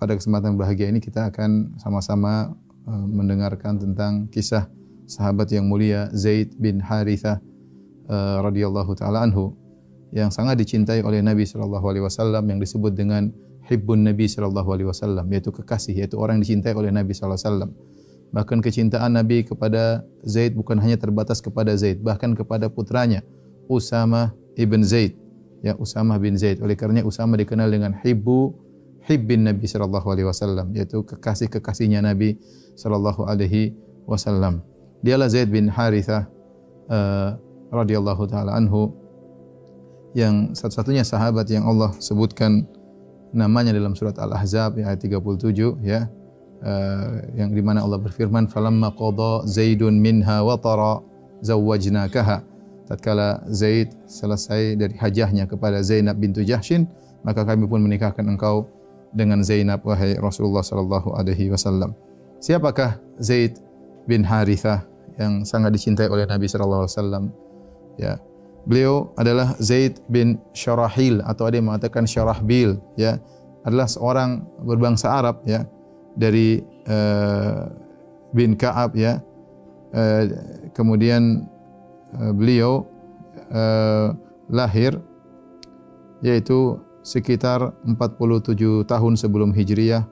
pada kesempatan bahagia ini kita akan sama-sama mendengarkan tentang kisah sahabat yang mulia Zaid bin Harithah radhiyallahu taala anhu yang sangat dicintai oleh Nabi sallallahu alaihi wasallam, yang disebut dengan hibbun Nabi sallallahu alaihi wasallam, yaitu kekasih, yaitu orang yang dicintai oleh Nabi sallallahu alaihi wasallam. Bahkan kecintaan Nabi kepada Zaid bukan hanya terbatas kepada Zaid, bahkan kepada putranya Usamah ibn Zaid, ya, Usamah bin Zaid. Oleh karenanya Usamah dikenal dengan hibbin Nabi sallallahu alaihi wasallam, yaitu kekasih-kekasihnya Nabi sallallahu alaihi wasallam. Dialah Zaid bin Harithah radhiyallahu taala anhu, yang satu-satunya sahabat yang Allah sebutkan namanya dalam surat Al-Ahzab ayat 37, ya, yang di mana Allah berfirman, falamma qada Zaidun minha watara zawwajnakaha. Tatkala Zaid selesai dari hajahnya kepada Zainab bintu Jahsyin, maka kami pun menikahkan engkau dengan Zainab, wahai Rasulullah sallallahu alaihi wasallam. Siapakah Zaid bin Harithah yang sangat dicintai oleh Nabi sallallahu alaihi wasallam? Ya, beliau adalah Zaid bin Syarahil, atau ada yang mengatakan Syarahbil, ya, adalah seorang berbangsa Arab, ya, dari bin Ka'ab, ya. Kemudian beliau lahir yaitu sekitar 47 tahun sebelum Hijriyah,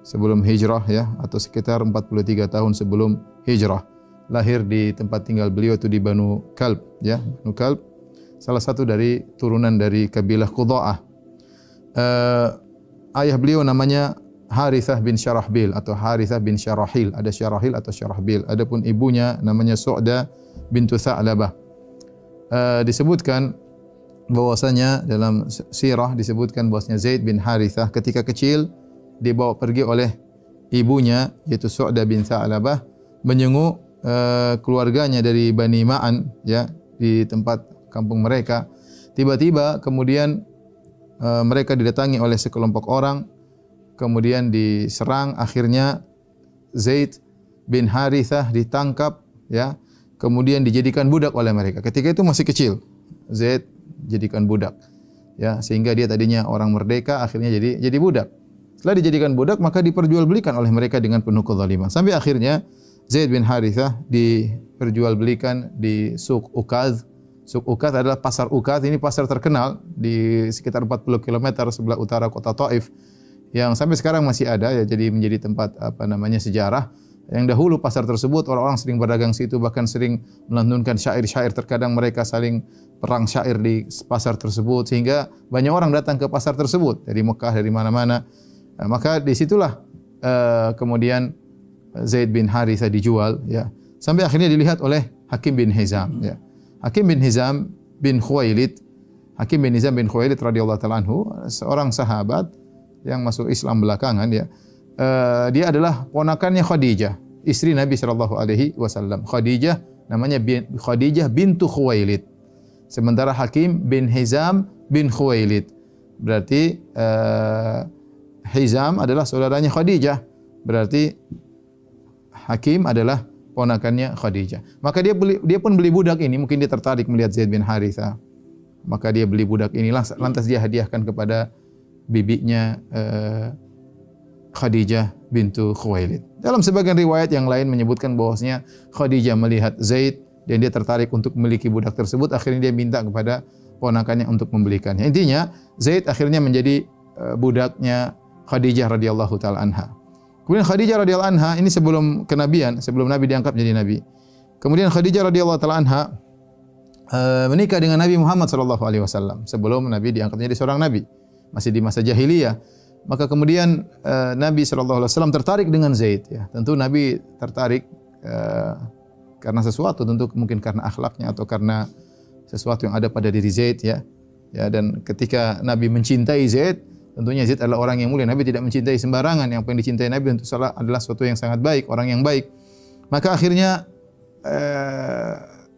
sebelum hijrah, ya, atau sekitar 43 tahun sebelum hijrah. Lahir di tempat tinggal beliau itu di Banu Kalb, ya, Banu Kalb, salah satu dari turunan dari kabilah Qudha'ah. Ayah beliau namanya Harithah bin Syarahbil atau Harithah bin Syarahil, ada Syarahil atau Syarahbil. Adapun ibunya namanya Su'da bintu Tha'labah. Disebutkan bahwasanya dalam sirah disebutkan bahwasanya Zaid bin Harithah ketika kecil dibawa pergi oleh ibunya, yaitu Su'da bin Tha'labah, menyenguk keluarganya dari Bani Ma'an, ya, di tempat kampung mereka. Tiba-tiba kemudian mereka didatangi oleh sekelompok orang, kemudian diserang. Akhirnya Zaid bin Harithah ditangkap, ya, kemudian dijadikan budak oleh mereka. Ketika itu masih kecil, Zaid dijadikan budak, ya, sehingga dia tadinya orang merdeka akhirnya jadi budak. Setelah dijadikan budak maka diperjualbelikan oleh mereka dengan penuh kezaliman, sampai akhirnya Zaid bin Harithah diperjualbelikan di Suq Ukaz. Suq Ukaz adalah pasar Ukaz, ini pasar terkenal di sekitar 40 km sebelah utara kota Taif, yang sampai sekarang masih ada, ya, jadi menjadi tempat sejarah. Yang dahulu pasar tersebut orang-orang sering berdagang situ, bahkan sering melantunkan syair-syair. Terkadang mereka saling perang syair di pasar tersebut, sehingga banyak orang datang ke pasar tersebut dari Mekah, dari mana-mana. Maka disitulah kemudian Zaid bin Harithah dijual, ya, sampai akhirnya dilihat oleh Hakim bin Hizam, ya. Hakim bin Hizam bin Khuwailid, Hakim bin Hizam bin Khuwailid radhiyallahu ta'ala anhu, seorang sahabat yang masuk Islam belakangan, ya. Dia adalah ponakannya Khadijah, istri Nabi sallallahu alaihi wasallam. Khadijah namanya Khadijah bintu Khuwailid. Sementara Hakim bin Hizam bin Khuwailid. Berarti Hizam adalah saudaranya Khadijah. Berarti Hakim adalah ponakannya Khadijah. Maka dia pun beli budak ini, mungkin dia tertarik melihat Zaid bin Harithah. Maka dia beli budak ini, lantas dia hadiahkan kepada bibinya Khadijah bintu Khuwailid. Dalam sebagian riwayat yang lain menyebutkan bahwasanya Khadijah melihat Zaid dan dia tertarik untuk memiliki budak tersebut, akhirnya dia minta kepada ponakannya untuk membelikannya. Intinya Zaid akhirnya menjadi budaknya Khadijah radhiyallahu taala anha. Kemudian Khadijah radhiyallahu anha ini sebelum kenabian, sebelum Nabi diangkat menjadi nabi. Kemudian Khadijah radhiyallahu taala anha menikah dengan Nabi Muhammad sallallahu alaihi wasallam sebelum Nabi diangkat menjadi seorang nabi, masih di masa jahiliyah. Maka kemudian Nabi sallallahu alaihi wasallam tertarik dengan Zaid, ya. Tentu Nabi tertarik karena sesuatu, tentu mungkin karena akhlaknya atau karena sesuatu yang ada pada diri Zaid, ya. Ya, dan ketika Nabi mencintai Zaid, tentunya Zaid adalah orang yang mulia. Nabi tidak mencintai sembarangan. Yang paling dicintai Nabi tentu adalah sesuatu yang sangat baik, orang yang baik. Maka akhirnya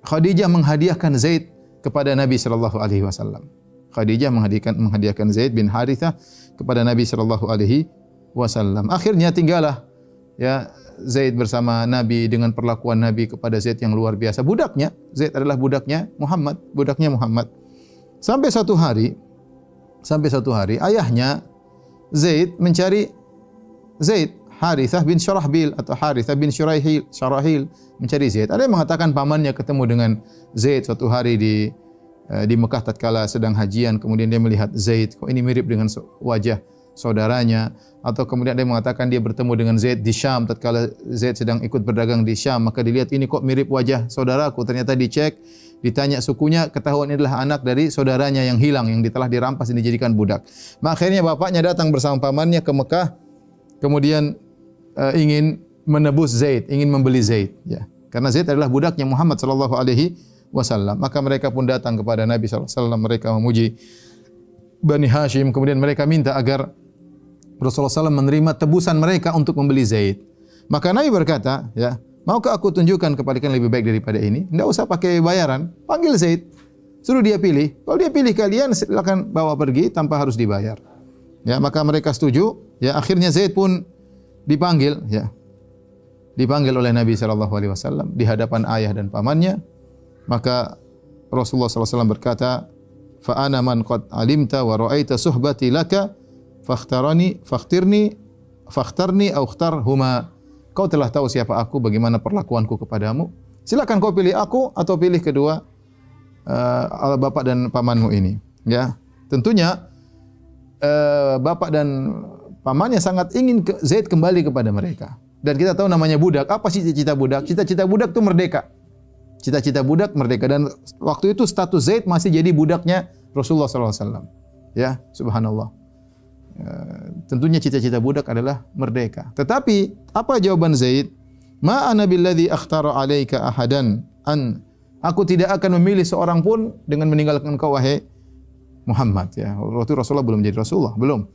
Khadijah menghadiahkan Zaid kepada Nabi sallallahu alaihi wasallam. Khadijah menghadiahkan Zaid bin Harithah kepada Nabi sallallahu alaihi wasallam. Akhirnya tinggallah, ya, Zaid bersama Nabi dengan perlakuan Nabi kepada Zaid yang luar biasa. Budaknya, Zaid adalah budaknya Muhammad. Sampai satu hari ayahnya Zaid mencari Zaid, Harithah bin Syarahbil atau Harithah bin Syarahil mencari Zaid. Ada yang mengatakan pamannya ketemu dengan Zaid suatu hari di Mekah tatkala sedang hajian, kemudian dia melihat Zaid, kok ini mirip dengan wajah saudaranya, atau kemudian dia mengatakan dia bertemu dengan Zaid di Syam tatkala Zaid sedang ikut berdagang di Syam, maka dilihat ini kok mirip wajah saudaraku, ternyata dicek, ditanya sukunya, ketahuan ini adalah anak dari saudaranya yang hilang, yang telah dirampas dan dijadikan budak. Maka akhirnya bapaknya datang bersama pamannya ke Mekah, kemudian ingin menebus Zaid, ingin membeli Zaid, ya. Karena Zaid adalah budaknya Muhammad sallallahu alaihi wasallam. Maka mereka pun datang kepada Nabi sallallahu alaihi wasallam, mereka memuji Bani Hashim, kemudian mereka minta agar Rasulullah SAW menerima tebusan mereka untuk membeli Zaid. Maka Nabi berkata, ya, maukah aku tunjukkan kepada kalian lebih baik daripada ini? Tidak usah pakai bayaran, panggil Zaid, suruh dia pilih. Kalau dia pilih kalian, silakan bawa pergi tanpa harus dibayar. Ya, maka mereka setuju. Ya, akhirnya Zaid pun dipanggil, ya, dipanggil oleh Nabi SAW di hadapan ayah dan pamannya. Maka Rasulullah SAW berkata, fa ana man qad alimta wa ra'aita suhbati laka fakhtarni au ikhtarhuma. Kau telah tahu siapa aku, bagaimana perlakuanku kepadamu. Silakan kau pilih aku atau pilih kedua bapak dan pamanmu ini. Ya, tentunya bapak dan pamannya sangat ingin Zaid kembali kepada mereka. Dan kita tahu namanya budak. Apa sih cita-cita budak? Cita-cita budak itu merdeka. Cita-cita budak merdeka, dan waktu itu status Zaid masih jadi budaknya Rasulullah SAW. Ya, subhanallah. Tentunya cita-cita budak adalah merdeka. Tetapi apa jawaban Zaid? Ma ana billadzi akhtara alaika ahadan an. Aku tidak akan memilih seorang pun dengan meninggalkan kau wahai Muhammad, ya. Waktu Rasulullah belum menjadi Rasulullah, belum.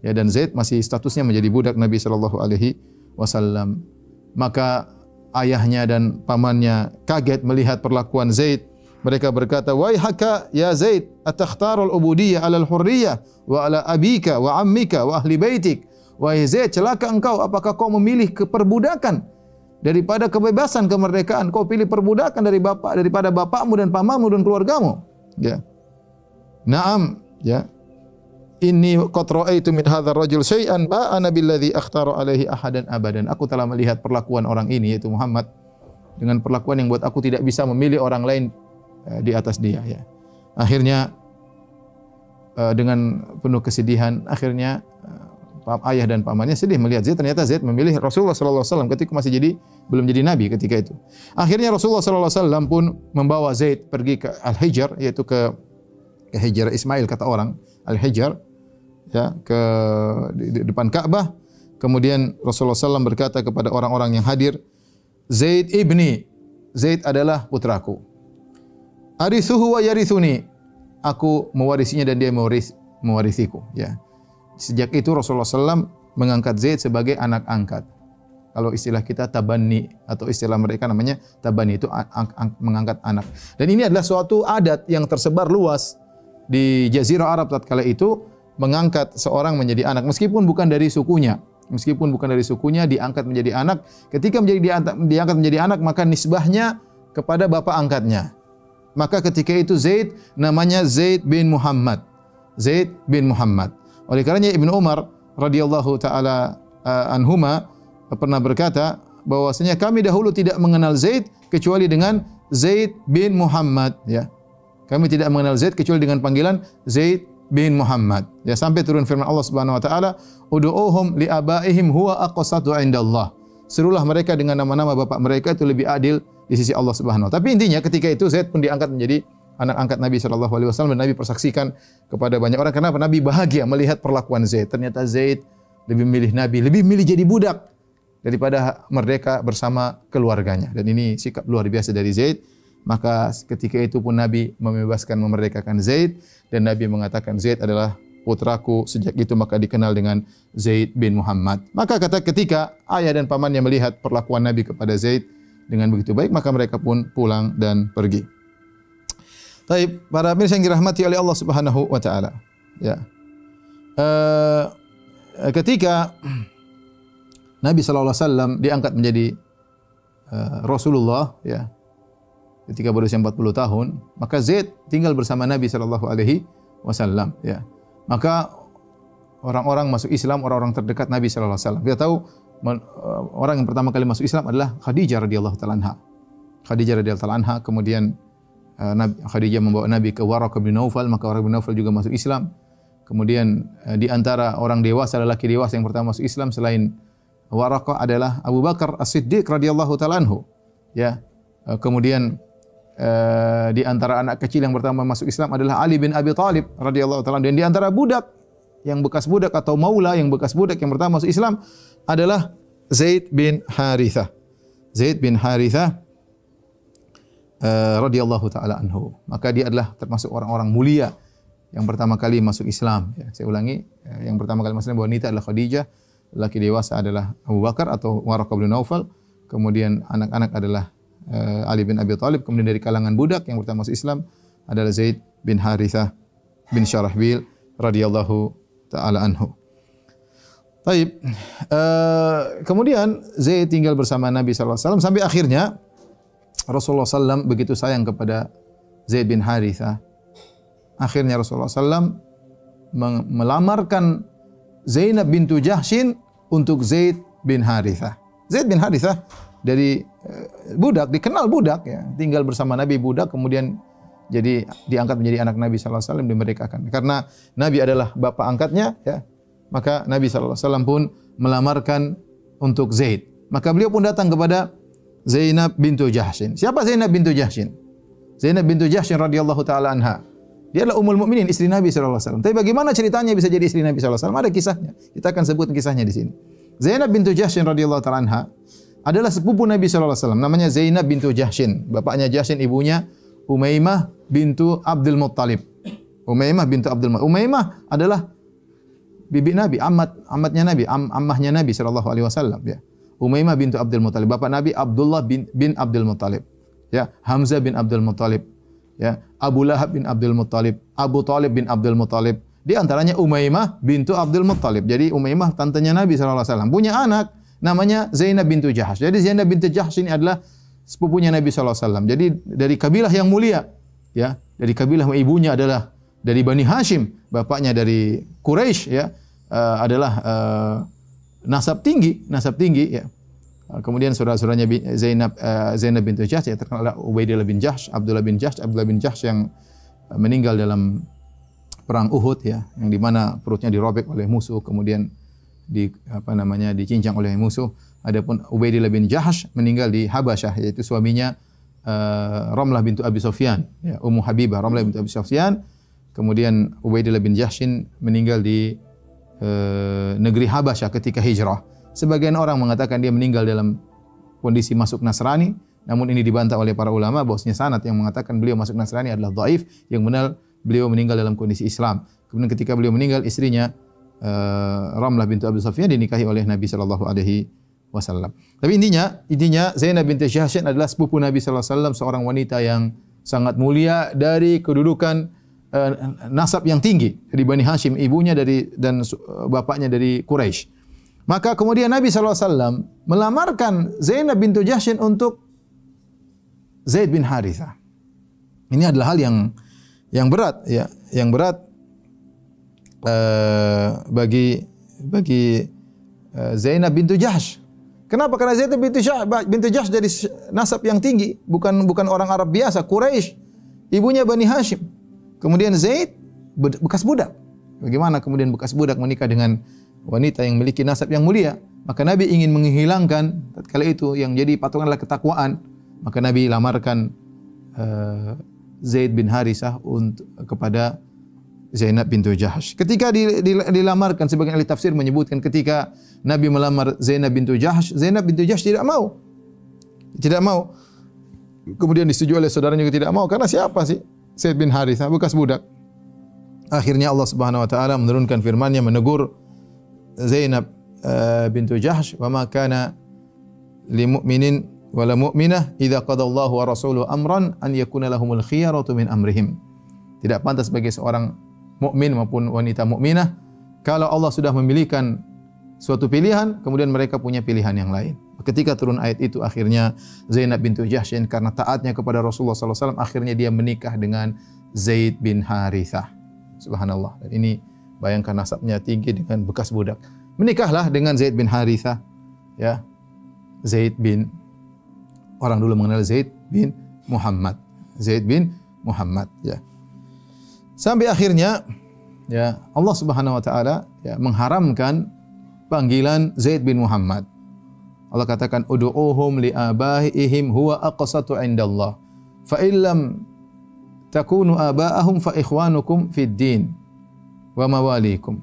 Ya, dan Zaid masih statusnya menjadi budak Nabi sallallahu alaihi wasallam. Maka ayahnya dan pamannya kaget melihat perlakuan Zaid. Mereka berkata, "Waihaka ya Zaid, atakhtarul ubudiyyah 'alal hurriyyah wa 'ala abika wa 'ammika wa ahli baitik." Wahai Zaid, celaka engkau, apakah kau memilih keperbudakan daripada kebebasan, kemerdekaan? Kau pilih perbudakan daripada bapakmu dan pamanmu dan keluargamu. Ya. Naam, ya. Inni qad ra'aitu min hadzal rajul syai'an ma ana billadzi akhtara alaihi ahadan abadan. Aku telah melihat perlakuan orang ini, yaitu Muhammad, dengan perlakuan yang buat aku tidak bisa memilih orang lain di atas dia, ya. Akhirnya dengan penuh kesedihan, akhirnya ayah dan pamannya sedih melihat Zaid. Ternyata Zaid memilih Rasulullah sallallahu alaihi wasallam ketika masih belum jadi nabi ketika itu. Akhirnya Rasulullah sallallahu alaihi wasallam pun membawa Zaid pergi ke Al-Hijr, yaitu ke Hijr Ismail kata orang, Al-Hijr, ya, di depan Ka'bah. Kemudian Rasulullah SAW berkata kepada orang-orang yang hadir, Zaid ibni, Zaid adalah putraku. Arithuhu wa yarithuni, aku mewarisinya dan dia mewarisiku. Ya. Sejak itu Rasulullah SAW mengangkat Zaid sebagai anak angkat. Kalau istilah kita tabanni, atau istilah mereka namanya tabanni, itu mengangkat anak. Dan ini adalah suatu adat yang tersebar luas di Jazirah Arab tatkala itu, mengangkat seorang menjadi anak meskipun bukan dari sukunya. Meskipun bukan dari sukunya, diangkat menjadi anak. Ketika diangkat menjadi anak, maka nisbahnya kepada bapak angkatnya. Maka ketika itu Zaid namanya Zaid bin Muhammad. Zaid bin Muhammad. Oleh karenanya Ibnu Umar radhiyallahu taala anhuma pernah berkata bahwasanya kami dahulu tidak mengenal Zaid kecuali dengan Zaid bin Muhammad, ya. Kami tidak mengenal Zaid kecuali dengan panggilan Zaid bin Muhammad. Ya, sampai turun firman Allah Subhanahu wa taala, "Ud'uuhum li abaihim huwa aqsatu 'indallah." Serulah mereka dengan nama-nama bapak mereka, itu lebih adil di sisi Allah Subhanahu wa taala. Tapi intinya ketika itu Zaid pun diangkat menjadi anak angkat Nabi sallallahu alaihi wasallam, dan Nabi persaksikan kepada banyak orang. Kenapa? Nabi bahagia melihat perlakuan Zaid. Ternyata Zaid lebih memilih Nabi, lebih memilih jadi budak daripada merdeka bersama keluarganya. Dan ini sikap luar biasa dari Zaid. Maka ketika itu pun Nabi membebaskan, memerdekakan Zaid, dan Nabi mengatakan Zaid adalah putraku. Sejak itu maka dikenal dengan Zaid bin Muhammad. Maka ketika ayah dan pamannya melihat perlakuan Nabi kepada Zaid dengan begitu baik, maka mereka pun pulang dan pergi. Baik, para pemirsa yang dirahmati oleh Allah Subhanahu wa taala. Ya. Ketika Nabi sallallahu alaihi wasallam diangkat menjadi Rasulullah, ya. Ketika berusia 40 tahun, maka Zaid tinggal bersama Nabi sallallahu alaihi wasallam, ya. Maka orang-orang masuk Islam, orang-orang terdekat Nabi sallallahu alaihi wasallam. Kita tahu orang yang pertama kali masuk Islam adalah Khadijah radhiyallahu taala anha. Khadijah radhiyallahu taala anha, kemudian Khadijah membawa Nabi ke Waraqah bin Naufal, maka Waraqah bin Naufal juga masuk Islam. Kemudian di antara orang dewasa, lelaki dewasa yang pertama masuk Islam selain Waraqah adalah Abu Bakar As-Siddiq radhiyallahu taala anhu. Ya. Kemudian di antara anak kecil yang pertama masuk Islam adalah Ali bin Abi Thalib radhiyallahu taala, dan di antara budak yang bekas budak atau maula yang bekas budak yang pertama masuk Islam adalah Zaid bin Harithah. Zaid bin Harithah radhiyallahu taala anhu. Maka dia adalah termasuk orang-orang mulia yang pertama kali masuk Islam. Ya, saya ulangi, yang pertama kali masuk Islam wanita adalah Khadijah, laki dewasa adalah Abu Bakar atau Waraqah bin Naufal, kemudian anak-anak adalah Ali bin Abi Thalib, kemudian dari kalangan budak yang pertama masuk Islam adalah Zaid bin Harithah bin Syarahbil radhiyallahu taala anhu. Baik. Kemudian Zaid tinggal bersama Nabi sallallahu alaihi wasallam sampai akhirnya Rasulullah sallam begitu sayang kepada Zaid bin Harithah. Akhirnya Rasulullah sallam melamarkan Zainab bintu Jahshin untuk Zaid bin Harithah. Zaid bin Harithah dari budak, dikenal budak ya, tinggal bersama Nabi budak, kemudian jadi diangkat menjadi anak Nabi sallallahu alaihi wasallam, dimerdekakan. Karena Nabi adalah bapak angkatnya ya, maka Nabi sallallahu alaihi wasallam pun melamarkan untuk Zaid. Maka beliau pun datang kepada Zainab bintu Jahshin. Siapa Zainab bintu Jahshin? Zainab bintu Jahshin radhiyallahu taala anha. Dia adalah ummul mukminin, istri Nabi sallallahu alaihi wasallam. Tapi bagaimana ceritanya bisa jadi istri Nabi sallallahu alaihi wasallam? Ada kisahnya. Kita akan sebut kisahnya di sini. Zainab bintu Jahshin radhiyallahu taala anha adalah sepupu Nabi sallallahu alaihi wasallam. Namanya Zainab bintu Jahshin. Bapaknya Jahshin, ibunya Umaymah bintu Abdul Muttalib. Umaymah bintu Abdul Muttalib. Umaymah adalah bibi Nabi, amatnya Nabi, ammahnya Nabi sallallahu alaihi wasallam ya. Umaymah bintu Abdul Muttalib. Bapak Nabi Abdullah bin Abdul Muttalib. Ya, Hamzah bin Abdul Muttalib. Ya, Abu Lahab bin Abdul Muttalib, Abu Talib bin Abdul Muttalib. Di antaranya Umaymah bintu Abdul Muttalib. Jadi Umaymah tantenya Nabi sallallahu alaihi wasallam. Punya anak namanya Zainab bintu Jahsh. Jadi Zainab bintu Jahsh ini adalah sepupunya Nabi sallallahu alaihi wasallam. Jadi dari kabilah yang mulia, ya. Dari kabilah, ibunya adalah dari Bani Hashim, bapaknya dari Quraisy ya. Adalah nasab tinggi ya. Kemudian saudara-saudaranya Zainab bintu Jahsh yang terkenal adalah Ubaidillah bin Jahsh, Abdullah bin Jahsh yang meninggal dalam perang Uhud ya, yang di mana perutnya dirobek oleh musuh, kemudian dicincang oleh musuh. Adapun Ubaidillah bin Jahsh meninggal di Habasyah, yaitu suaminya Ramlah bintu Abi Sufyan, ya, Ummu Habibah Ramlah bintu Abi Sufyan. Kemudian Ubaidillah bin Jahsh meninggal di negeri Habasyah ketika hijrah. Sebagian orang mengatakan dia meninggal dalam kondisi masuk Nasrani, namun ini dibantah oleh para ulama bahwasanya sanad yang mengatakan beliau masuk Nasrani adalah dhaif, yang benar beliau meninggal dalam kondisi Islam. Kemudian ketika beliau meninggal, istrinya Ramlah bintu Abi Sufyan dinikahi oleh Nabi sallallahu alaihi wasallam. Tapi intinya Zainab binti Jahshin adalah sepupu Nabi sallallahu alaihi wasallam, seorang wanita yang sangat mulia dari kedudukan nasab yang tinggi dari Bani Hashim, ibunya dan bapaknya dari Quraisy. Maka kemudian Nabi sallallahu alaihi wasallam melamarkan Zainab bintu Jahshin untuk Zaid bin Harithah. Ini adalah hal yang berat ya, yang berat bagi Zainab bintu Jahsh. Kenapa? Karena Zainab bintu Jahsh dari nasab yang tinggi, bukan orang Arab biasa, Quraisy, ibunya Bani Hashim. Kemudian Zaid bekas budak. Bagaimana kemudian bekas budak menikah dengan wanita yang memiliki nasab yang mulia? Maka Nabi ingin menghilangkan tatkala itu yang jadi patokan adalah ketakwaan. Maka Nabi lamarkan Zaid bin Harithah kepada Zainab bintu Jahsh. Ketika dilamarkan, sebagian ahli tafsir menyebutkan ketika Nabi melamar Zainab bintu Jahsh tidak mau. Tidak mau. Kemudian disetujui oleh saudaranya juga tidak mau. Karena siapa sih Zaid bin Harithah, bekas budak. Akhirnya Allah Subhanahu wa taala menurunkan firman-Nya menegur Zainab bintu Jahsh, "Wa ma kana lil mu'minin wa la mu'minah idza qadallahu wa rasuluhu amran an yakuna lahumul khiyaratu min amrihim." Tidak pantas bagi seorang mukmin maupun wanita mukminah kalau Allah sudah memilihkan suatu pilihan, kemudian mereka punya pilihan yang lain. Ketika turun ayat itu, akhirnya Zainab bintu Jahshin karena taatnya kepada Rasulullah sallallahu alaihi wasallam, akhirnya dia menikah dengan Zaid bin Harithah. Subhanallah. Dan ini Bayangkan nasabnya tinggi dengan bekas budak. Menikahlah dengan Zaid bin Harithah, ya. Zaid bin, orang dulu mengenal Zaid bin Muhammad. Zaid bin Muhammad, ya. Sampai akhirnya, ya, Allah Subhanahu wa taala ya mengharamkan panggilan Zaid bin Muhammad. Allah katakan ud'uuhum li abaihim huwa aqsatu indallah. Fa illam takunu aba'ahum fa ikhwanukum fid din wa mawalikum.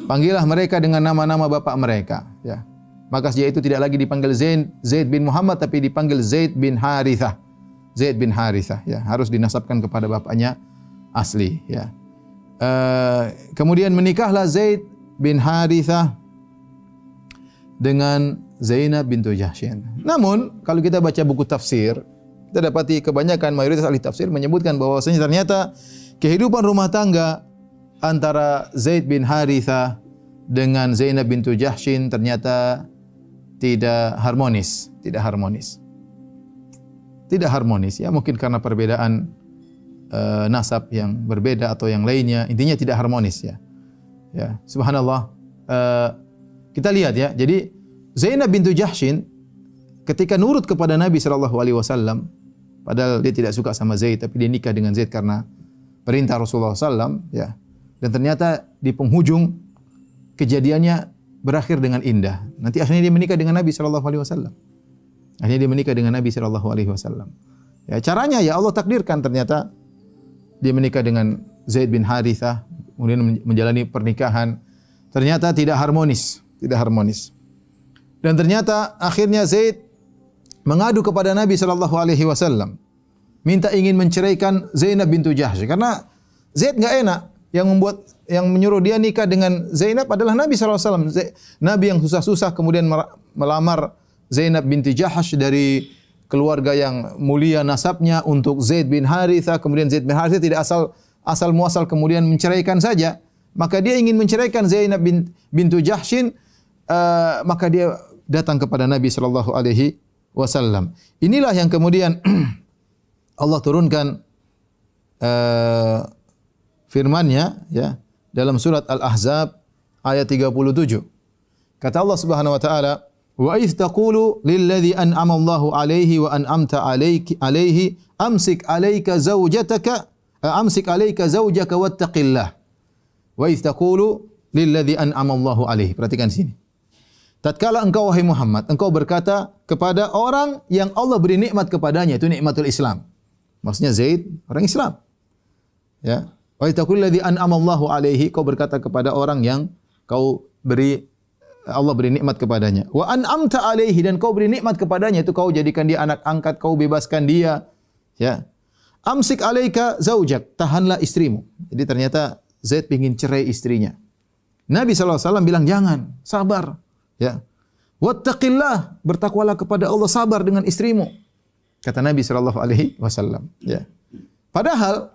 Panggillah mereka dengan nama-nama bapak mereka, ya. Maka sejak itu tidak lagi dipanggil Zaid bin Muhammad tapi dipanggil Zaid bin Harithah. Zaid bin Harithah, ya, harus dinasabkan kepada bapaknya asli, ya. Kemudian menikahlah Zaid bin Harithah dengan Zainab bintu Jahsyin. Namun kalau kita baca buku tafsir, kita dapati kebanyakan mayoritas ahli tafsir menyebutkan bahwasanya ternyata kehidupan rumah tangga antara Zaid bin Harithah dengan Zainab bintu Jahsyin ternyata tidak harmonis, tidak harmonis, ya, mungkin karena perbedaan nasab yang berbeda atau yang lainnya, intinya tidak harmonis, ya. Ya, subhanallah. Kita lihat, ya. Jadi Zainab bintu Jahsyin ketika nurut kepada Nabi sallallahu alaihi wasallam, padahal dia tidak suka sama Zaid tapi dia nikah dengan Zaid karena perintah Rasulullah sallam, ya. Dan ternyata di penghujung kejadiannya berakhir dengan indah. Nanti akhirnya dia menikah dengan Nabi sallallahu alaihi wasallam. Akhirnya dia menikah dengan Nabi sallallahu alaihi wasallam. Ya, caranya ya Allah takdirkan ternyata dia menikah dengan Zaid bin Harithah, kemudian menjalani pernikahan. Ternyata tidak harmonis, Dan ternyata akhirnya Zaid mengadu kepada Nabi sallallahu alaihi wasallam, minta ingin menceraikan Zainab bintu Jahsy karena Zaid enggak enak. Yang menyuruh dia nikah dengan Zainab adalah Nabi sallallahu alaihi wasallam. Nabi yang susah-susah kemudian melamar Zainab binti Jahsy dari keluarga yang mulia nasabnya untuk Zaid bin Harithah, kemudian Zaid bin Harithah tidak asal muasal kemudian menceraikan saja. Maka dia ingin menceraikan Zainab bintu Jahsyin, maka dia datang kepada Nabi sallallahu alaihi wasallam. Inilah yang kemudian Allah turunkan firman-Nya, ya, dalam surat Al-Ahzab ayat 37. Kata Allah Subhanahu wa taala, "Wa idz taqulu lil ladzi an'ama Allahu 'alaihi wa an'amta 'alaihi amsik 'alaika zawjaka wattaqillah." Wa idz taqulu lil ladzi an'ama Allahu 'alaihi. Perhatikan sini. Tatkala engkau wahai Muhammad, engkau berkata kepada orang yang Allah beri nikmat kepadanya, itu nikmatul Islam. Maksudnya Zaid orang Islam. Ya. Wa idz taqulu ladzi an'ama Allahu 'alaihi, kau berkata kepada orang yang Allah beri nikmat kepadanya. Wa an'amta 'alaihi, dan kau beri nikmat kepadanya, itu kau jadikan dia anak angkat, kau bebaskan dia. Ya. Amsik 'alaika zaujak, tahanlah istrimu. Jadi ternyata Zaid ingin cerai istrinya. Nabi sallallahu alaihi wasallam bilang jangan, sabar. Ya. Wattaqillah, bertakwalah kepada Allah, sabar dengan istrimu. Kata Nabi sallallahu alaihi wasallam. Ya. Padahal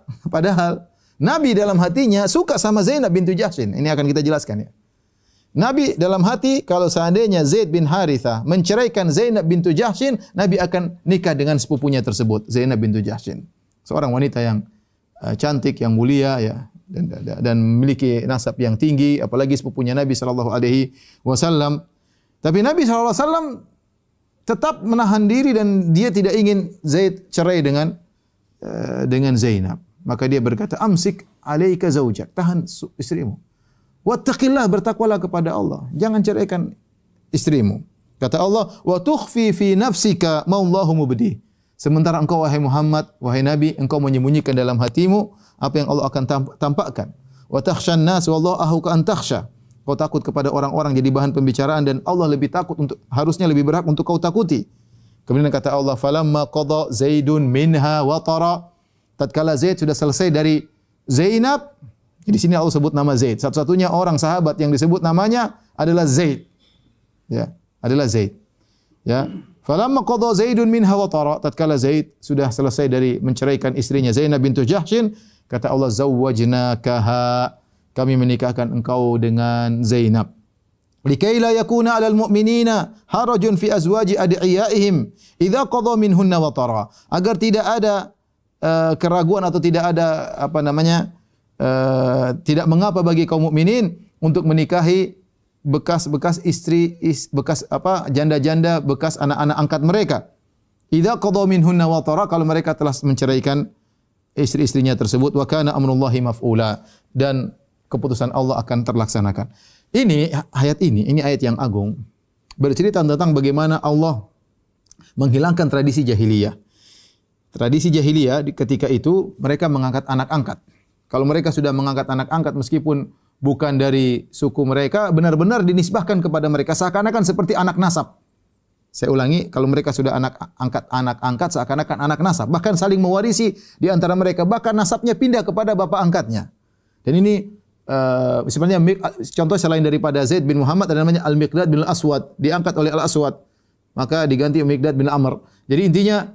Nabi dalam hatinya suka sama Zainab bintu Jahsyin. Ini akan kita jelaskan, ya. Nabi dalam hati kalau seandainya Zaid bin Harithah menceraikan Zainab bintu Jahsyin, Nabi akan nikah dengan sepupunya tersebut, Zainab bintu Jahsyin. Seorang wanita yang cantik, yang mulia, ya, dan memiliki nasab yang tinggi, apalagi sepupunya Nabi sallallahu alaihi wasallam. Tapi Nabi sallallahu alaihi wasallam tetap menahan diri dan dia tidak ingin Zaid cerai dengan Zainab. Maka dia berkata, "Amsik 'alaika zaujak", tahan istrimu. Wattaqillah, bertakwalah kepada Allah, jangan ceraikan istrimu. Kata Allah, "Wa tukhfi fi nafsika ma Allahu mubdi." Sementara engkau wahai Muhammad, wahai Nabi, engkau menyembunyikan dalam hatimu apa yang Allah akan tampakkan. Wa takhshan nas wallahu ahuka an takhsha. Kau takut kepada orang-orang jadi bahan pembicaraan dan Allah lebih takut harusnya lebih berhak untuk kau takuti. Kemudian kata Allah, "Falamma qada Zaidun minha watara." Tatkala Zaid sudah selesai dari Zainab, di sini Allah sebut nama Zaid. Satu-satunya orang sahabat yang disebut namanya adalah Zaid. Ya, adalah Zaid. Ya. Falamma qada Zaidun minha watara, tatkala Zaid sudah selesai dari menceraikan istrinya Zainab bintu Jahsyin, kata Allah, "Zawwajnakaha." Kami menikahkan engkau dengan Zainab. Likai la yakuna 'alal mu'minina harajun fi azwaji adiyaihim idza qada minhunna watara. Agar tidak ada keraguan atau tidak ada tidak mengapa bagi kaum mukminin untuk menikahi bekas-bekas janda-janda bekas anak-anak angkat mereka. Idza qada minhunna watara, kalau mereka telah menceraikan istri-istrinya tersebut, wa kana amrullahi maf'ula, dan keputusan Allah akan terlaksanakan. Ini ayat yang agung bercerita tentang bagaimana Allah menghilangkan tradisi jahiliyah. Tradisi jahiliyah ketika itu mereka mengangkat anak angkat. Kalau mereka sudah mengangkat anak angkat meskipun bukan dari suku mereka, benar-benar dinisbahkan kepada mereka seakan-akan seperti anak nasab. Saya ulangi, kalau mereka sudah anak angkat seakan-akan anak nasab, bahkan saling mewarisi di antara mereka, bahkan nasabnya pindah kepada bapak angkatnya. Dan ini sebenarnya contoh selain daripada Zaid bin Muhammad ada namanya Al-Miqdad bin Al-Aswad, diangkat oleh Al-Aswad, maka diganti Al-Miqdad bin Amr. Jadi intinya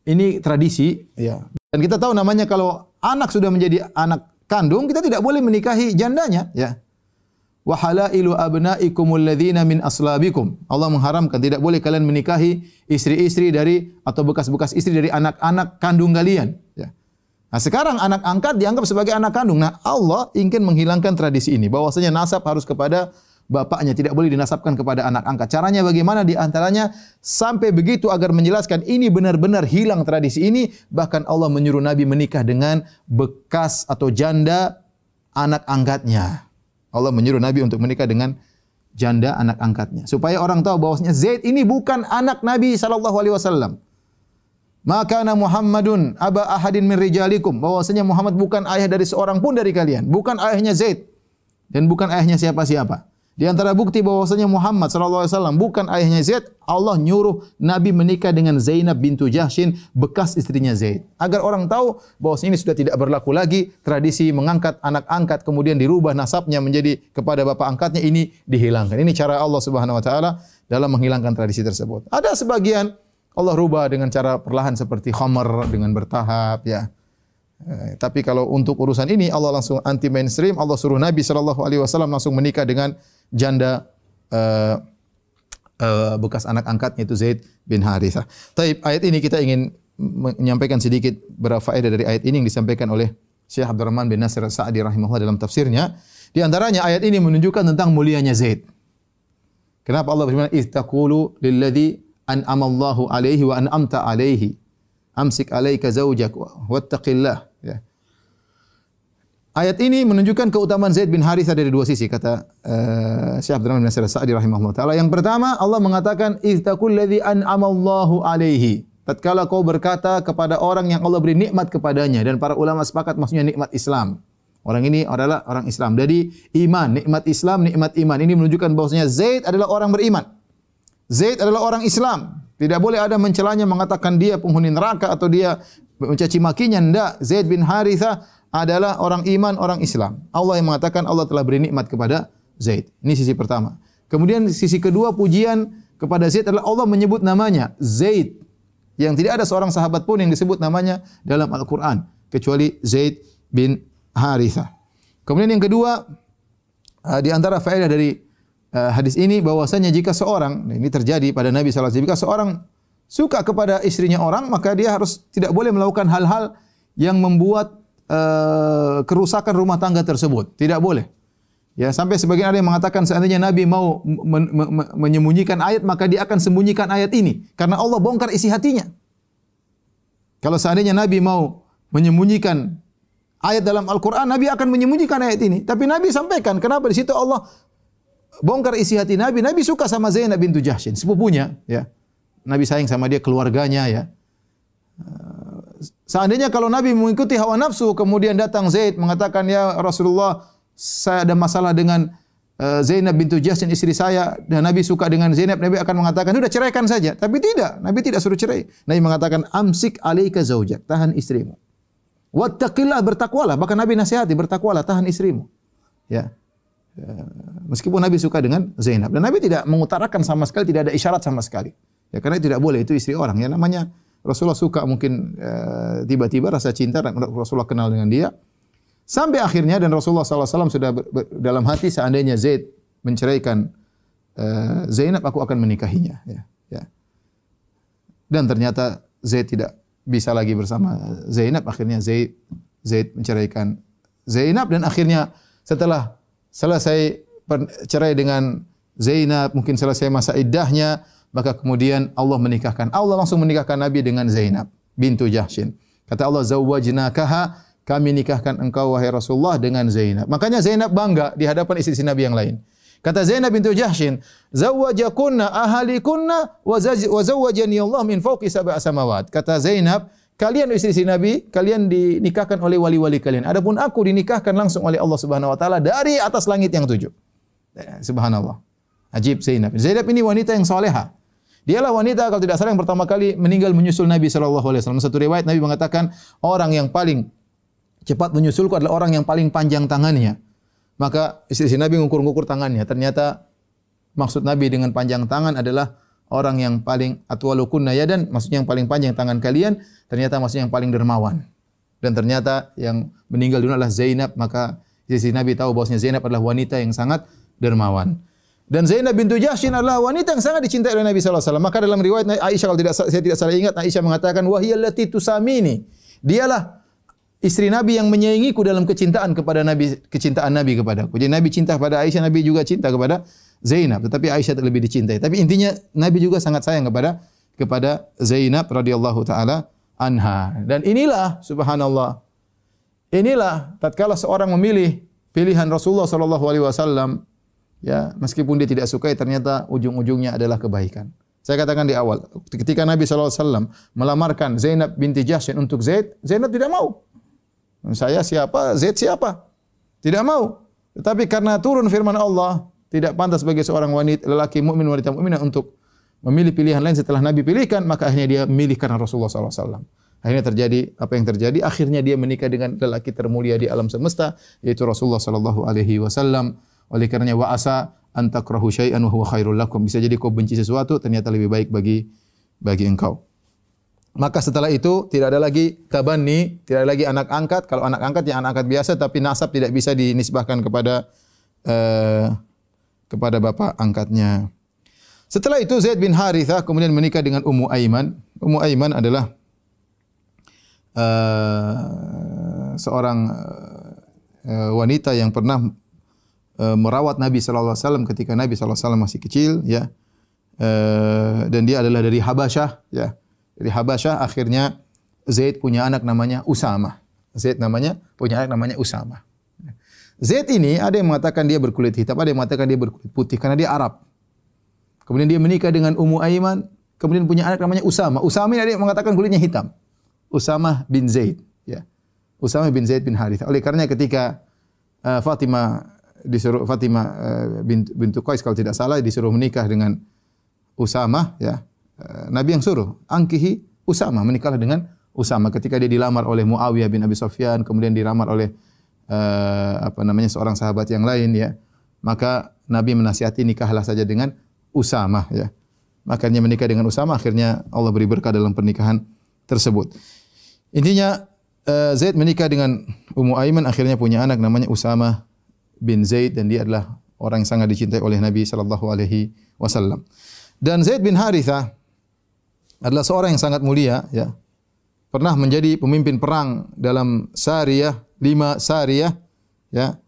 ini tradisi, ya. Dan kita tahu namanya kalau anak sudah menjadi anak kandung, kita tidak boleh menikahi jandanya, ya. Wa halailu abnaikumul ladzina min aslabikum. Allah mengharamkan tidak boleh kalian menikahi istri-istri dari atau bekas-bekas istri dari anak-anak kandung kalian, ya. Nah, sekarang anak angkat dianggap sebagai anak kandung. Nah, Allah ingin menghilangkan tradisi ini, bahwasanya nasab harus kepada bapaknya, tidak boleh dinasabkan kepada anak angkat. Caranya bagaimana? Di antaranya sampai begitu agar menjelaskan ini benar-benar hilang tradisi ini, bahkan Allah menyuruh Nabi menikah dengan bekas atau janda anak angkatnya. Allah menyuruh Nabi untuk menikah dengan janda anak angkatnya, supaya orang tahu bahwasanya Zaid ini bukan anak Nabi sallallahu alaihi wasallam. Maka Muhammadun aba ahadin min rijalikum, bahwasanya Muhammad bukan ayah dari seorang pun dari kalian, bukan ayahnya Zaid dan bukan ayahnya siapa-siapa. Di antara bukti bahwasanya Muhammad sallallahu alaihi wasallam bukan ayahnya Zaid, Allah nyuruh Nabi menikah dengan Zainab bintu Jahsyin, bekas istrinya Zaid, agar orang tahu bahwasanya ini sudah tidak berlaku lagi tradisi mengangkat anak angkat kemudian dirubah nasabnya menjadi kepada bapak angkatnya, ini dihilangkan. Ini cara Allah Subhanahu wa taala dalam menghilangkan tradisi tersebut. Ada sebagian Allah rubah dengan cara perlahan seperti khamar dengan bertahap, ya. Tapi kalau untuk urusan ini Allah langsung anti mainstream. Allah suruh Nabi sallallahu alaihi wasallam langsung menikah dengan janda bekas anak angkatnya itu Zaid bin Harithah. Taib, ayat ini kita ingin menyampaikan sedikit beberapa faedah dari ayat ini yang disampaikan oleh Syekh Abdurrahman bin Nasir As-Sa'di rahimahullah dalam tafsirnya. Di antaranya ayat ini menunjukkan tentang mulianya Zaid. Kenapa Allah berfirman istaqulu lilladzi an'ama Allahu alaihi wa an'amta alaihi amsik alaika zaujak wattaqillah, ya. Ayat ini menunjukkan keutamaan Zaid bin Harithah dari dua sisi, kata Syekh Abdurrahman bin Nasir As-Sa'di rahimahullah taala. Yang pertama, Allah mengatakan istaqul ladzi an'ama Allahu alaihi. Tatkala kau berkata kepada orang yang Allah beri nikmat kepadanya, dan para ulama sepakat maksudnya nikmat Islam. Orang ini adalah orang Islam. Jadi iman, nikmat Islam, nikmat iman. Ini menunjukkan bahwasanya Zaid adalah orang beriman. Zaid adalah orang Islam. Tidak boleh ada mencelanya mengatakan dia penghuni neraka atau dia mencaci makinya. Tidak. Zaid bin Harithah adalah orang iman, orang Islam. Allah yang mengatakan Allah telah beri nikmat kepada Zaid. Ini sisi pertama. Kemudian sisi kedua, pujian kepada Zaid adalah Allah menyebut namanya Zaid, yang tidak ada seorang sahabat pun yang disebut namanya dalam Al-Quran kecuali Zaid bin Harithah. Kemudian yang kedua, di antara faedah dari hadis ini bahwasanya jika seorang, ini terjadi pada Nabi sallallahu alaihi wasallam, jika seorang suka kepada istrinya orang, maka dia harus tidak boleh melakukan hal-hal yang membuat kerusakan rumah tangga tersebut. Tidak boleh. Ya, sampai sebagian ada yang mengatakan seandainya Nabi mau menyembunyikan ayat, maka dia akan sembunyikan ayat ini karena Allah bongkar isi hatinya. Kalau seandainya Nabi mau menyembunyikan ayat dalam Al-Qur'an, Nabi akan menyembunyikan ayat ini. Tapi Nabi sampaikan, kenapa di situ Allah bongkar isi hati Nabi. Nabi suka sama Zainab bintu Jahsyin, sepupunya, ya. Nabi sayang sama dia, keluarganya, ya. Seandainya kalau Nabi mengikuti hawa nafsu, kemudian datang Zaid mengatakan, ya Rasulullah, saya ada masalah dengan Zainab bintu Jahsyin, istri saya, dan Nabi suka dengan Zainab, Nabi akan mengatakan, sudah ceraikan saja. Tapi tidak, Nabi tidak suruh cerai. Nabi mengatakan, amsik alaika zaujak, tahan istrimu. Wattaqillah, bertakwalah. Bahkan Nabi nasihati, bertakwalah, tahan istrimu. Ya. Meskipun Nabi suka dengan Zainab, dan Nabi tidak mengutarakan sama sekali, tidak ada isyarat sama sekali. Ya, karena tidak boleh, itu istri orang. Ya, namanya Rasulullah suka, mungkin tiba-tiba rasa cinta, Rasulullah kenal dengan dia. Sampai akhirnya, dan Rasulullah SAW sudah dalam hati, seandainya Zaid menceraikan Zainab, aku akan menikahinya. Ya, ya. Dan ternyata Zaid tidak bisa lagi bersama Zainab. Akhirnya Zaid menceraikan Zainab, dan akhirnya setelah selesai cerai dengan Zainab, mungkin selesai masa iddahnya, maka kemudian Allah langsung menikahkan Nabi dengan Zainab bintu Jahsyin. Kata Allah, zawwajnakaha, kami nikahkan engkau wahai Rasulullah dengan Zainab. Makanya Zainab bangga di hadapan istri Nabi yang lain. Kata Zainab bintu Jahsyin, zawwajakunna ahalikunna wa zawwajani Allah min fawqi sab'a samawat. Kata Zainab, kalian istri Nabi, kalian dinikahkan oleh wali-wali kalian. Adapun aku dinikahkan langsung oleh Allah Subhanahu wa taala dari atas langit yang 7. Subhanallah. Ajib Zainab. Zainab ini wanita yang salehah. Dialah wanita kalau tidak salah yang pertama kali meninggal menyusul Nabi sallallahu alaihi wasallam. Satu riwayat Nabi mengatakan, orang yang paling cepat menyusulku adalah orang yang paling panjang tangannya. Maka istri Nabi ngukur-ngukur tangannya. Ternyata maksud Nabi dengan panjang tangan adalah orang yang paling atwalukunna yadan, maksudnya yang paling panjang tangan kalian, ternyata maksudnya yang paling dermawan. Dan ternyata yang meninggal dunia adalah Zainab, maka istri Nabi tahu bahwasanya Zainab adalah wanita yang sangat dermawan. Dan Zainab bintu Jahsyin adalah wanita yang sangat dicintai oleh Nabi sallallahu alaihi wasallam. Maka dalam riwayat Aisyah, kalau saya tidak salah ingat, Aisyah mengatakan, wahiyallati tusamini. Dialah istri Nabi yang menyayangiku dalam kecintaan kepada Nabi, kecintaan Nabi kepadaku. Jadi Nabi cinta kepada Aisyah, Nabi juga cinta kepada Zainab, tetapi Aisyah lebih dicintai. Tapi intinya Nabi juga sangat sayang kepada Zainab radhiyallahu taala anha. Dan inilah subhanallah, inilah tatkala seorang memilih pilihan Rasulullah sallallahu alaihi wasallam, ya, meskipun dia tidak sukai, ternyata ujung-ujungnya adalah kebaikan. Saya katakan di awal, ketika Nabi sallallahu alaihi wasallam melamarkan Zainab binti Jahsyin untuk Zaid, Zainab tidak mau. Saya siapa? Zaid siapa? Tidak mau. Tetapi karena turun firman Allah, tidak pantas bagi seorang wanita, lelaki mukmin, wanita mukminah untuk memilih pilihan lain setelah Nabi pilihkan, maka akhirnya dia memilih karena Rasulullah sallallahu alaihi wasallam. Akhirnya terjadi apa yang terjadi? Akhirnya dia menikah dengan lelaki termulia di alam semesta, yaitu Rasulullah sallallahu alaihi wasallam. Oleh karenanya, wa asa an takrahu syai'an wa huwa khairul lakum. Bisa jadi kau benci sesuatu, ternyata lebih baik bagi engkau. Maka setelah itu tidak ada lagi tabanni, tidak ada lagi anak angkat. Kalau anak angkat ya anak angkat biasa, tapi nasab tidak bisa dinisbahkan kepada bapak angkatnya. Setelah itu Zaid bin Harithah kemudian menikah dengan Ummu Aiman. Ummu Aiman adalah seorang wanita yang pernah merawat Nabi sallallahu alaihi wasallam ketika Nabi sallallahu alaihi wasallam masih kecil, ya. Dan dia adalah dari Habasyah, ya. Dari Habasyah akhirnya Zaid punya anak namanya Usamah. Zaid punya anak namanya Usamah. Zaid ini ada yang mengatakan dia berkulit hitam, ada yang mengatakan dia berkulit putih karena dia Arab. Kemudian dia menikah dengan Ummu Aiman, kemudian punya anak namanya Usamah. Usamah ini ada yang mengatakan kulitnya hitam. Usamah bin Zaid, ya. Usamah bin Zaid bin Harithah. Oleh karenanya ketika Fatimah bintu Qais kalau tidak salah disuruh menikah dengan Usamah, ya. Nabi yang suruh, angkihi Usamah, menikahlah dengan Usamah. Ketika dia dilamar oleh Muawiyah bin Abi Sufyan, kemudian dilamar oleh seorang sahabat yang lain, ya. Maka Nabi menasihati nikahlah saja dengan Usamah, ya. Makanya menikah dengan Usamah, akhirnya Allah beri berkah dalam pernikahan tersebut. Intinya Zaid menikah dengan Ummu Aiman, akhirnya punya anak namanya Usamah bin Zaid, dan dia adalah orang yang sangat dicintai oleh Nabi sallallahu alaihi wasallam. Dan Zaid bin Harithah adalah seorang yang sangat mulia, ya. Pernah menjadi pemimpin perang dalam Sariyah, 5 Sariyah, ya.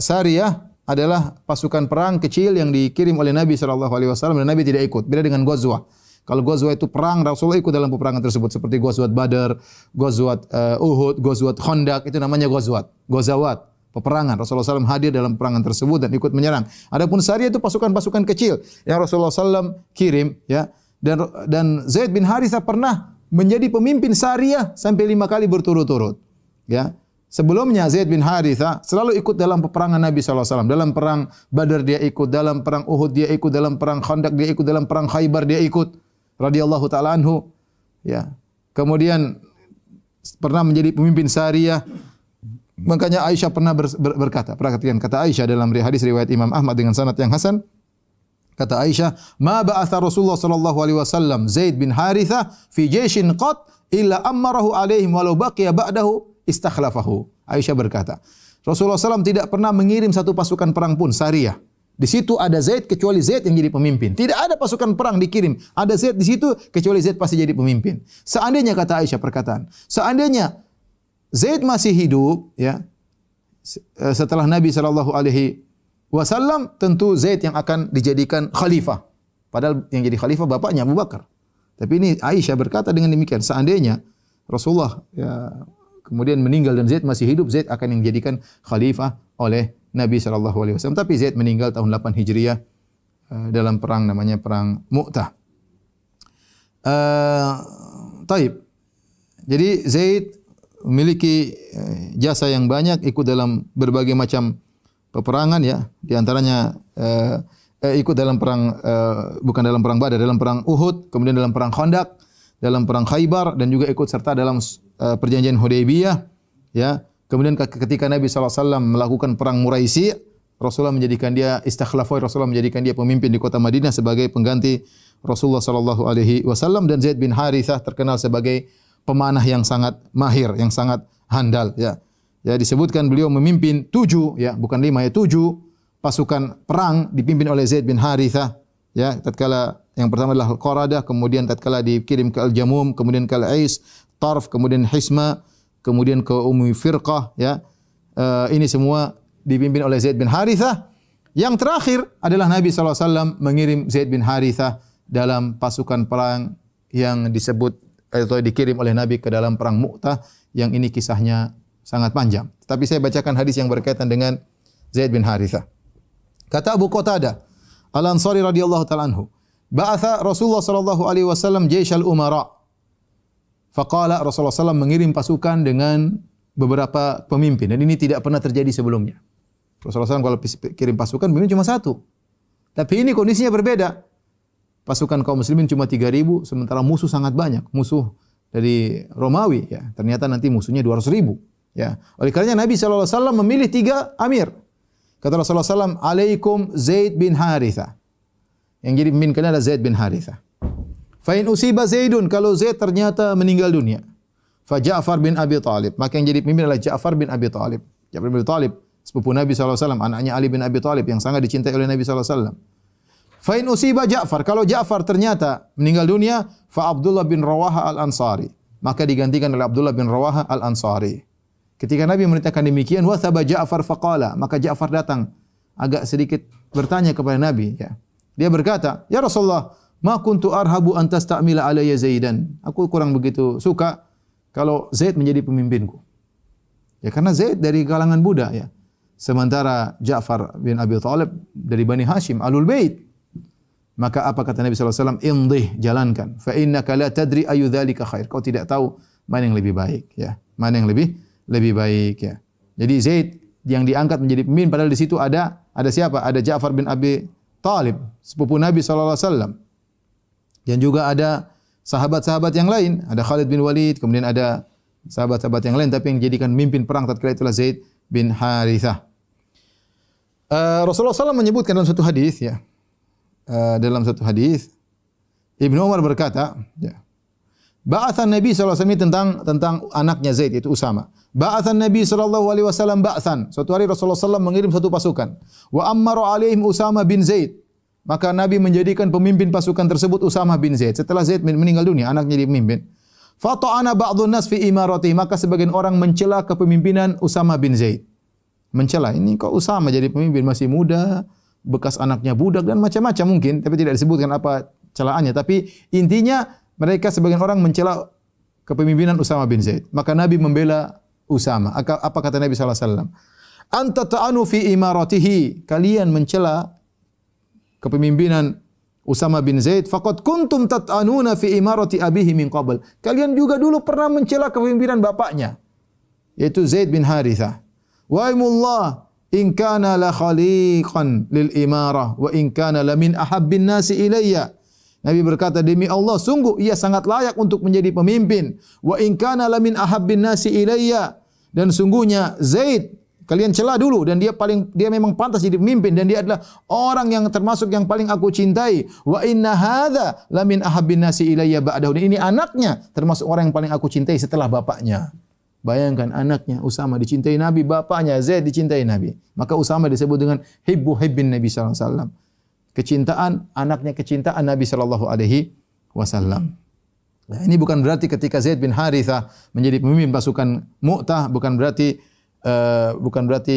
Sariyah adalah pasukan perang kecil yang dikirim oleh Nabi sallallahu alaihi wasallam dan Nabi tidak ikut. Beda dengan Ghazwah. Kalau Ghazwah itu perang, Rasulullah ikut dalam peperangan tersebut seperti Ghazwat Badar, Ghazwat Uhud, Ghazwat Khandaq, itu namanya Ghazwat, peperangan. Rasulullah SAW hadir dalam peperangan tersebut dan ikut menyerang. Adapun Sariyah itu pasukan-pasukan kecil yang Rasulullah SAW kirim, ya. Dan Zaid bin Harithah pernah menjadi pemimpin Sariyah sampai 5 kali berturut-turut, ya. Sebelumnya Zaid bin Harithah selalu ikut dalam peperangan Nabi SAW. Dalam perang Badar dia ikut, dalam perang Uhud dia ikut, dalam perang Khandaq dia ikut, dalam perang Khaybar dia ikut, radhiyallahu taala anhu, ya. Kemudian pernah menjadi pemimpin Sariyah. Makanya Aisyah pernah berkata, perhatikan kata Aisyah dalam hadis riwayat Imam Ahmad dengan sanad yang hasan. Kata Aisyah, "Ma ba'atha Rasulullah sallallahu alaihi wasallam Zaid bin Harithah fi jaishin qat illa amarahu alaihim walau baqiya ba'dahu istakhlafahu." Aisyah berkata, Rasulullah SAW tidak pernah mengirim satu pasukan perang pun Sariyah. Di situ ada Zaid kecuali Zaid yang jadi pemimpin. Tidak ada pasukan perang dikirim, ada Zaid di situ kecuali Zaid pasti jadi pemimpin. Seandainya, kata Aisyah perkataan, seandainya Zaid masih hidup, ya, setelah Nabi sallallahu alaihi wasallam, tentu Zaid yang akan dijadikan khalifah. Padahal yang jadi khalifah bapaknya Abu Bakar. Tapi ini Aisyah berkata dengan demikian, seandainya Rasulullah ya kemudian meninggal dan Zaid masih hidup, Zaid akan yang dijadikan khalifah oleh Nabi sallallahu alaihi wasallam. Tapi Zaid meninggal tahun 8 Hijriah dalam perang namanya perang Mu'tah. Taib. Jadi Zaid memiliki jasa yang banyak, ikut dalam berbagai macam peperangan, ya. Di antaranya ikut dalam perang bukan dalam perang Badar, dalam perang Uhud, kemudian dalam perang Khandaq, dalam perang Khaybar, dan juga ikut serta dalam perjanjian Hudaybiyah, ya. Kemudian ketika Nabi SAW melakukan perang Muraisi, Rasulullah menjadikan dia istakhlafah, Rasulullah menjadikan dia pemimpin di kota Madinah sebagai pengganti Rasulullah SAW. Dan Zaid bin Harithah terkenal sebagai pemanah yang sangat mahir, yang sangat handal, ya. Ya, disebutkan beliau memimpin 7, ya, bukan 5, ya, 7 pasukan perang dipimpin oleh Zaid bin Harithah, ya. Tatkala yang pertama adalah Al-Qaradah, kemudian tatkala dikirim ke Al-Jamum, kemudian ke Al-Ais, Tarf, kemudian Hisma, kemudian ke Ummi Firqah, ya. Ini semua dipimpin oleh Zaid bin Harithah. Yang terakhir adalah Nabi SAW mengirim Zaid bin Harithah dalam pasukan perang yang disebut atau dikirim oleh Nabi ke dalam perang Mu'tah, yang ini kisahnya sangat panjang. Tapi saya bacakan hadis yang berkaitan dengan Zaid bin Harithah. Kata Abu Qatadah Al-Ansari radhiyallahu ta'ala anhu, ba'atha Rasulullah sallallahu alaihi wasallam jaisyal umara. Faqala, Rasulullah SAW mengirim pasukan dengan beberapa pemimpin, dan ini tidak pernah terjadi sebelumnya. Rasulullah SAW kalau kirim pasukan pemimpin cuma 1. Tapi ini kondisinya berbeda. Pasukan kaum muslimin cuma 3.000, sementara musuh sangat banyak. Musuh dari Romawi, ya. Ternyata nanti musuhnya 200.000, ya. Oleh karenanya Nabi SAW memilih 3 amir. Kata Rasulullah SAW, alaikum Zaid bin Harithah. Yang jadi pemimpin adalah Zaid bin Harithah. Fa in usiba Zaidun, kalau Zaid ternyata meninggal dunia, fa Ja'far bin Abi Thalib, maka yang jadi pemimpin adalah Ja'far bin Abi Thalib. Ja'far bin Abi Thalib, sepupu Nabi SAW, anaknya Ali bin Abi Thalib yang sangat dicintai oleh Nabi SAW. Fa in usiba Ja'far, kalau Ja'far ternyata meninggal dunia, fa Abdullah bin Rawaha al-Ansari, maka digantikan oleh Abdullah bin Rawaha al-Ansari. Ketika Nabi memerintahkan demikian, wa thaba Ja'far faqala, maka Ja'far datang agak sedikit bertanya kepada Nabi, ya. Dia berkata, "Ya Rasulullah, ma kuntu arhabu an tasta'mila alayya Zaidan." Aku kurang begitu suka kalau Zaid menjadi pemimpinku. Ya, karena Zaid dari kalangan budak, ya. Sementara Ja'far bin Abi Thalib dari Bani Hashim, Ahlul Bait. Maka apa kata Nabi SAW? Imdih, jalankan. Fa innaka la tadri ayu dzalika khair. Kau tidak tahu mana yang lebih baik, ya. Mana yang lebih baik, ya. Jadi Zaid yang diangkat menjadi pemimpin, padahal di situ ada siapa? Ada Ja'far bin Abi Thalib, sepupu Nabi SAW. Dan juga ada sahabat-sahabat yang lain, ada Khalid bin Walid, kemudian ada sahabat-sahabat yang lain, tapi yang dijadikan pemimpin perang tatkala itulah Zaid bin Harithah. Rasulullah SAW menyebutkan dalam satu hadis, ya. Dalam satu hadis Ibnu Umar berkata, ya, ba'athan Nabi sallallahu alaihi wasallam tentang anaknya Zaid, itu Usama. Ba'athan Nabi sallallahu alaihi wasallam ba'than. Suatu hari Rasulullah SAW mengirim satu pasukan. Wa ammara alaihim Usama bin Zaid. Maka Nabi menjadikan pemimpin pasukan tersebut Usama bin Zaid. Setelah Zaid meninggal dunia, anaknya jadi pemimpin. Fata'ana ba'dhun nas fi imarati, maka sebagian orang mencela kepemimpinan Usama bin Zaid. Mencela, ini kok Usama jadi pemimpin, masih muda, bekas anaknya budak, dan macam-macam mungkin, tapi tidak disebutkan apa celaannya. Tapi intinya mereka sebagian orang mencela kepemimpinan Usama bin Zaid. Maka Nabi membela Usama. Apa kata Nabi SAW? Anta ta'anu fi imaratihi, kalian mencela kepemimpinan Usama bin Zaid. Faqad kuntum tat'anuna fi imarati abihi min qabl. Kalian juga dulu pernah mencela kepemimpinan bapaknya, yaitu Zaid bin Harithah. Wa aimullah in kana la khaliqan lil imarah wa in kana la min ahabbin nasi ilayya. Nabi berkata, demi Allah, sungguh ia sangat layak untuk menjadi pemimpin. Wa in kana la min ahabbin nasi ilayya, dan sungguhnya Zaid kalian cela dulu, dan dia memang pantas jadi pemimpin, dan dia adalah orang yang termasuk yang paling aku cintai. Wa inna hadza la min ahabbin nasi ilayya ba'dahu. Ini anaknya termasuk orang yang paling aku cintai setelah bapaknya. Bayangkan, anaknya Usama dicintai Nabi, bapaknya Zaid dicintai Nabi. Maka Usama disebut dengan hibbin Nabi sallallahu alaihi wasallam. Kecintaan anaknya, kecintaan Nabi sallallahu alaihi wasallam. Nah, ini bukan berarti ketika Zaid bin Harithah menjadi pemimpin pasukan Mu'tah, bukan berarti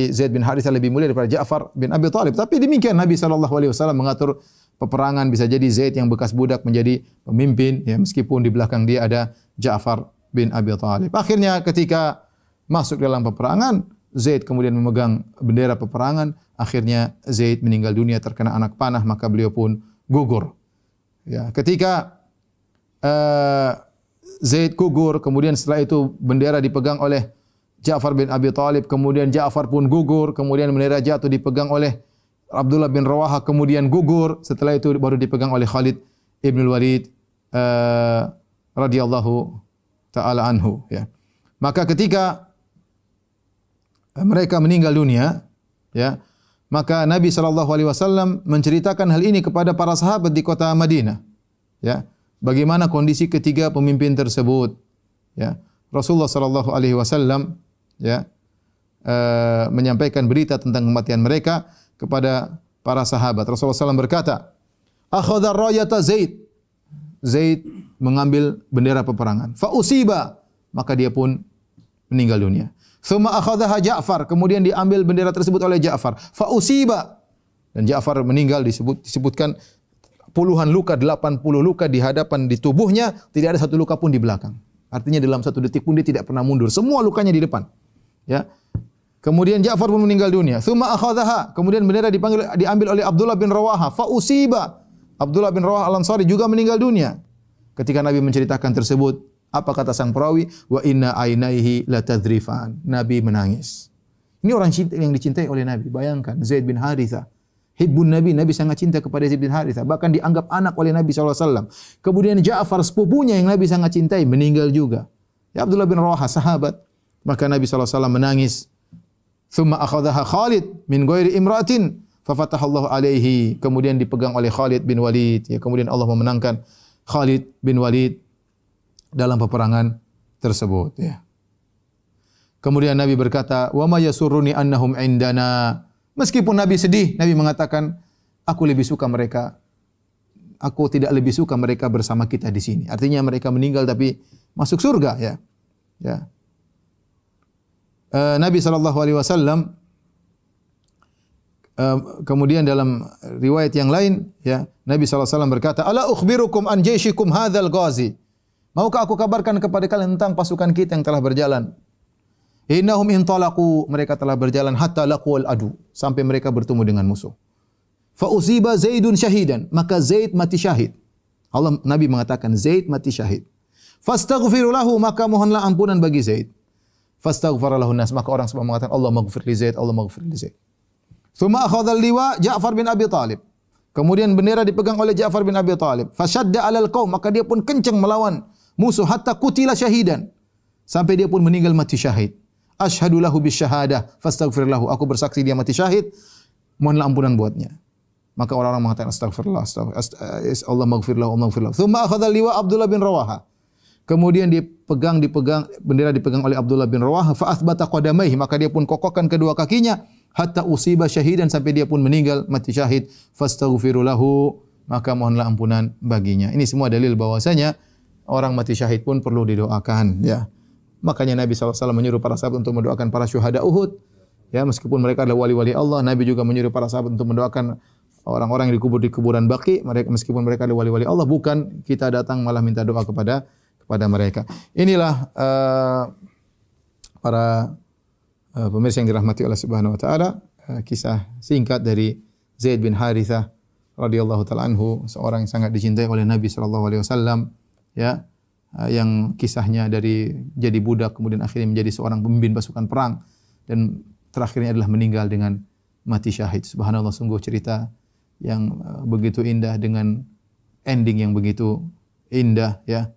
Zaid bin Harithah lebih mulia daripada Ja'far bin Abi Thalib. Tapi demikian Nabi SAW mengatur peperangan. Bisa jadi Zaid yang bekas budak menjadi pemimpin, ya, meskipun di belakang dia ada Ja'far bin Abi Thalib. Akhirnya ketika masuk dalam peperangan, Zaid kemudian memegang bendera peperangan. Akhirnya Zaid meninggal dunia terkena anak panah, maka beliau pun gugur. Ya, ketika Zaid gugur, kemudian setelah itu bendera dipegang oleh Ja'far bin Abi Thalib, kemudian Ja'far pun gugur, kemudian bendera jatuh dipegang oleh Abdullah bin Rawaha, kemudian gugur, setelah itu baru dipegang oleh Khalid ibn Walid radhiyallahu taala anhu, ya. Maka ketika mereka meninggal dunia, ya, maka Nabi SAW menceritakan hal ini kepada para sahabat di kota Madinah, ya. Bagaimana kondisi ketiga pemimpin tersebut, ya. Rasulullah SAW, ya, menyampaikan berita tentang kematian mereka kepada para sahabat. Rasulullah SAW berkata, "Akhadha rayata Zaid." Zaid mengambil bendera peperangan. Fa usiba, maka dia pun meninggal dunia. Tsumma akhadhaha Ja'far, kemudian diambil bendera tersebut oleh Ja'far. Fa usiba, dan Ja'far meninggal, disebutkan puluhan luka, 80 luka di hadapan, di tubuhnya, tidak ada satu luka pun di belakang. Artinya dalam satu detik pun dia tidak pernah mundur. Semua lukanya di depan. Ya. Kemudian Ja'far pun meninggal dunia. Tsumma akhadhaha, kemudian bendera diambil oleh Abdullah bin Rawaha. Fa usiba. Abdullah bin Rawaha Al-Ansari juga meninggal dunia. Ketika Nabi menceritakan tersebut, apa kata sang perawi? Wa inna ainaihi latadrifan. Nabi menangis. Ini orang yang dicintai oleh Nabi. Bayangkan Zaid bin Harithah, hibbun Nabi, Nabi sangat cinta kepada Zaid bin Harithah, bahkan dianggap anak oleh Nabi SAW. Kemudian Ja'far sepupunya yang Nabi sangat cintai meninggal juga. Ya, Abdullah bin Rawaha sahabat. Maka Nabi SAW menangis. Thumma akhadhaha Khalid min ghairi imratin fafatahallahu alaihi. Kemudian dipegang oleh Khalid bin Walid. Ya, kemudian Allah memenangkan Khalid bin Walid dalam peperangan tersebut. Ya. Kemudian Nabi berkata, "Wa ma yasurruni annahum indana." Meskipun Nabi sedih, Nabi mengatakan, aku tidak lebih suka mereka bersama kita di sini. Artinya mereka meninggal tapi masuk surga, ya. Ya. Nabi SAW kemudian dalam riwayat yang lain, ya, Nabi SAW berkata, "Ala ukhbirukum an jaishikum hadzal ghazi." Maukah aku kabarkan kepada kalian tentang pasukan kita yang telah berjalan? Innahum intalaqu, mereka telah berjalan hatta laqul adu, sampai mereka bertemu dengan musuh. Fa usiba Zaidun syahidan, maka Zaid mati syahid. Nabi mengatakan Zaid mati syahid. Fastaghfiru lahu, maka mohonlah ampunan bagi Zaid. Fastaghfara lahu nas, maka orang semua mengatakan Allah maghfir li Zaid, Allah maghfir li Zaid. Tsumma akhadha al-liwa Ja'far bin Abi Thalib. Kemudian bendera dipegang oleh Ja'far bin Abi Thalib. Fashadda 'alal qaum, maka dia pun kencang melawan musuh hatta kutila syahidan, sampai dia pun meninggal mati syahid. Asyhadu lahu bisyahadah fastaghfir lahu, aku bersaksi dia mati syahid, mohonlah ampunan buatnya. Maka orang-orang mengatakan astagfirullah, Allah maghfir lahu, Allah maghfir lahu. Tsumma akhadha al-liwa Abdullah bin Rawaha. Kemudian dipegang bendera dipegang oleh Abdullah bin Rawaha, fa athbata qadamaihi, maka dia pun kokokkan kedua kakinya hatta usiba syahidan, sampai dia pun meninggal mati syahid. Fastaghfiru lahu, maka mohonlah ampunan baginya. Ini semua dalil bahwasanya orang mati syahid pun perlu didoakan, ya. Makanya Nabi SAW menyuruh para sahabat untuk mendoakan para syuhada Uhud, ya, meskipun mereka adalah wali-wali Allah. Nabi juga menyuruh para sahabat untuk mendoakan orang-orang yang dikubur di kuburan Baqi, meskipun mereka adalah wali-wali Allah. Bukan kita datang malah minta doa kepada mereka. Inilah para pemirsa yang dirahmati Allah Subhanahu wa taala, kisah singkat dari Zaid bin Harithah radhiyallahu taala anhu, seorang yang sangat dicintai oleh Nabi sallallahu alaihi wasallam, ya, yang kisahnya dari jadi budak kemudian akhirnya menjadi seorang pemimpin pasukan perang dan terakhirnya adalah meninggal dengan mati syahid. Subhanallah, sungguh cerita yang begitu indah dengan ending yang begitu indah, ya.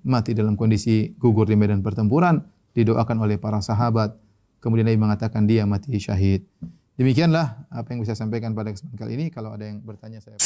Mati dalam kondisi gugur di medan pertempuran, didoakan oleh para sahabat. Kemudian Nabi mengatakan dia mati syahid. Demikianlah apa yang bisa saya sampaikan pada kesempatan kali ini. Kalau ada yang bertanya saya